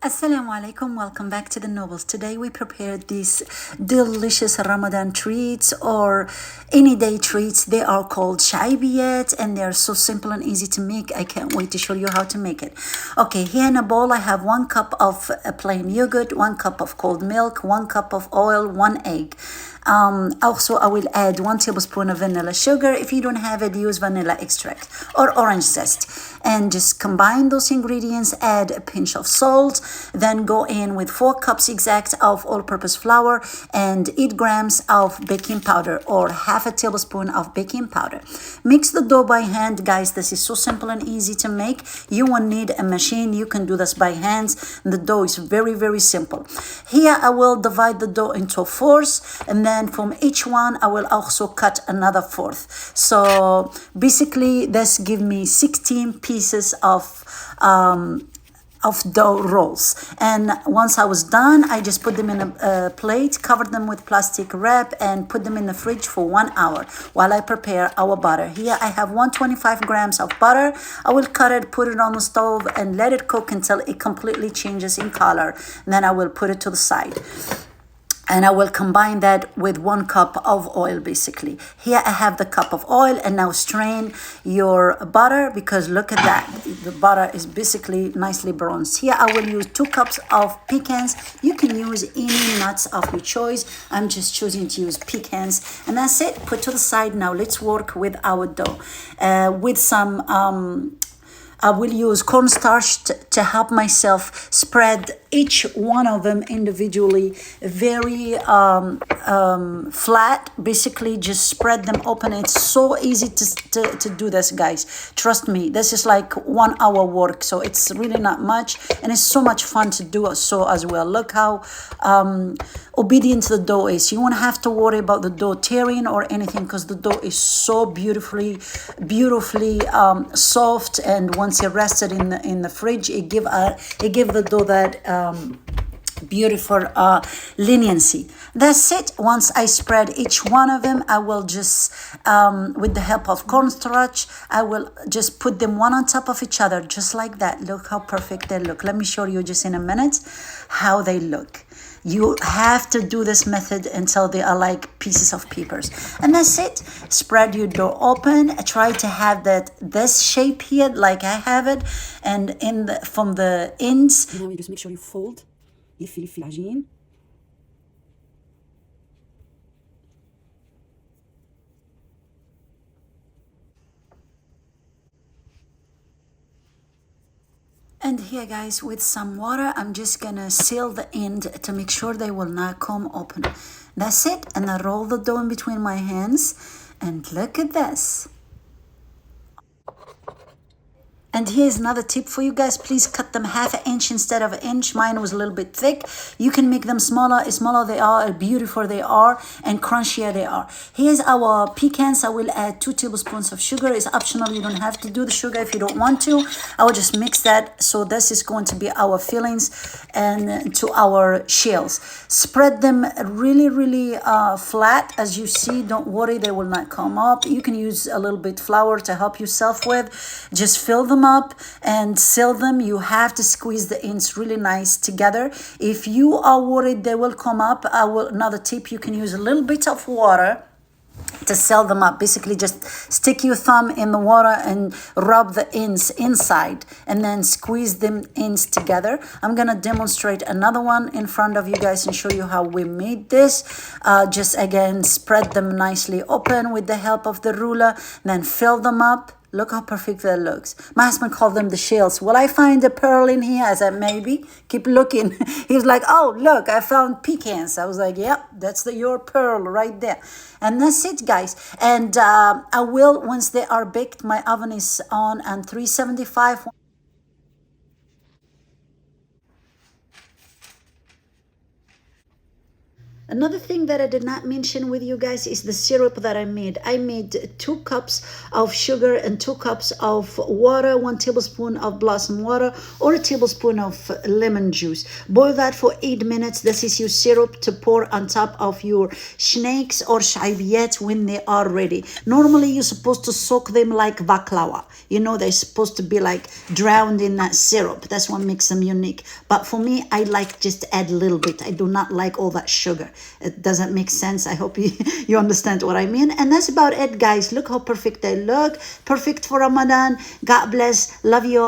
Assalamu alaikum, welcome back to the Nobles. Today we prepared these delicious Ramadan treats or any day treats. They are called Shaibiyat and they are so simple and easy to make. I can't wait to show you how to make it. Okay, here in a bowl I have 1 cup of plain yogurt, 1 cup of cold milk, 1 cup of oil, 1 egg. Also, I will add 1 tablespoon of vanilla sugar. If you don't have it, use vanilla extract or orange zest. And just combine those ingredients, add a pinch of salt, then go in with 4 cups exact of all-purpose flour and 8 grams of baking powder or half a tablespoon of baking powder. Mix the dough by hand, guys. This is so simple and easy to make. You won't need a machine. You can do this by hands. The dough is very, very simple. Here, I will divide the dough into 4s, and then from each one, I will also cut another 4th. So basically, this gives me 16 pieces of dough rolls. And once I was done, I just put them in a plate, covered them with plastic wrap, and put them in the fridge for 1 hour while I prepare our butter. Here I have 125 grams of butter. I will cut it, put it on the stove, and let it cook until it completely changes in color. And then I will put it to the side. And I will combine that with 1 cup of oil, basically. Here I have the cup of oil, and now strain your butter because look at that. The butter is basically nicely bronzed. Here I will use 2 cups of pecans. You can use any nuts of your choice. I'm just choosing to use pecans. And that's it. Put to the side. Now let's work with our dough. With some I will use cornstarch to help myself spread each one of them individually, very flat. Basically, just spread them open. It's so easy to do this, guys. Trust me, this is like 1 hour work, so it's really not much, and it's so much fun to do so as well. Look how obedient the dough is. You won't have to worry about the dough tearing or anything because the dough is so beautifully soft, and once it rested in the fridge, it give the dough that beautiful leniency. That's it. Once I spread each one of them, I will just with the help of cornstarch, I will just put them one on top of each other, just like that. Look how perfect they look. Let me show you just in a minute how they look. You have to do this method until they are like pieces of papers. And that's it. Spread your dough open. Try to have this shape here like I have it. And from the ends. Now you just make sure you fold. لفي العجين. And here, guys, with some water, I'm just gonna seal the end to make sure they will not come open. That's it. And I roll the dough in between my hands. And look at this. And here's another tip for you guys. Please cut them 1/2 inch instead of 1 inch. Mine was a little bit thick. You can make them smaller. The smaller they are, the beautiful they are, and crunchier they are. Here's our pecans. I will add 2 tablespoons of sugar. It's optional. You don't have to do the sugar if you don't want to. I will just mix that. So this is going to be our fillings and to our shells. Spread them really flat. As you see, don't worry, they will not come up. You can use a little bit flour to help yourself with. Just fill them up and seal them. You have to squeeze the ends really nice together. If you are worried they will come up, another tip, you can use a little bit of water to seal them up. Basically, just stick your thumb in the water and rub the ends inside and then squeeze them ends together. I'm gonna demonstrate another one in front of you guys and show you how we made this. Just again, spread them nicely open with the help of the ruler, then fill them up. Look how perfect that looks. My husband called them the shells. Will I find a pearl in here? I said, maybe. Keep looking. He was like, oh, look, I found pecans. I was like, yep, that's your pearl right there. And that's it, guys. And I will, once they are baked, my oven is on 375. Another thing that I did not mention with you guys is the syrup that I made. I made 2 cups of sugar and 2 cups of water, 1 tablespoon of blossom water, or a tablespoon of lemon juice. Boil that for 8 minutes. This is your syrup to pour on top of your snakes or shaibiyat when they are ready. Normally, you're supposed to soak them like baklava. You know, they're supposed to be like drowned in that syrup. That's what makes them unique. But for me, I like just to add a little bit. I do not like all that sugar. It doesn't make sense. I hope you understand what I mean. And that's about it, guys. Look how perfect they look. Perfect for Ramadan. God bless. Love you all.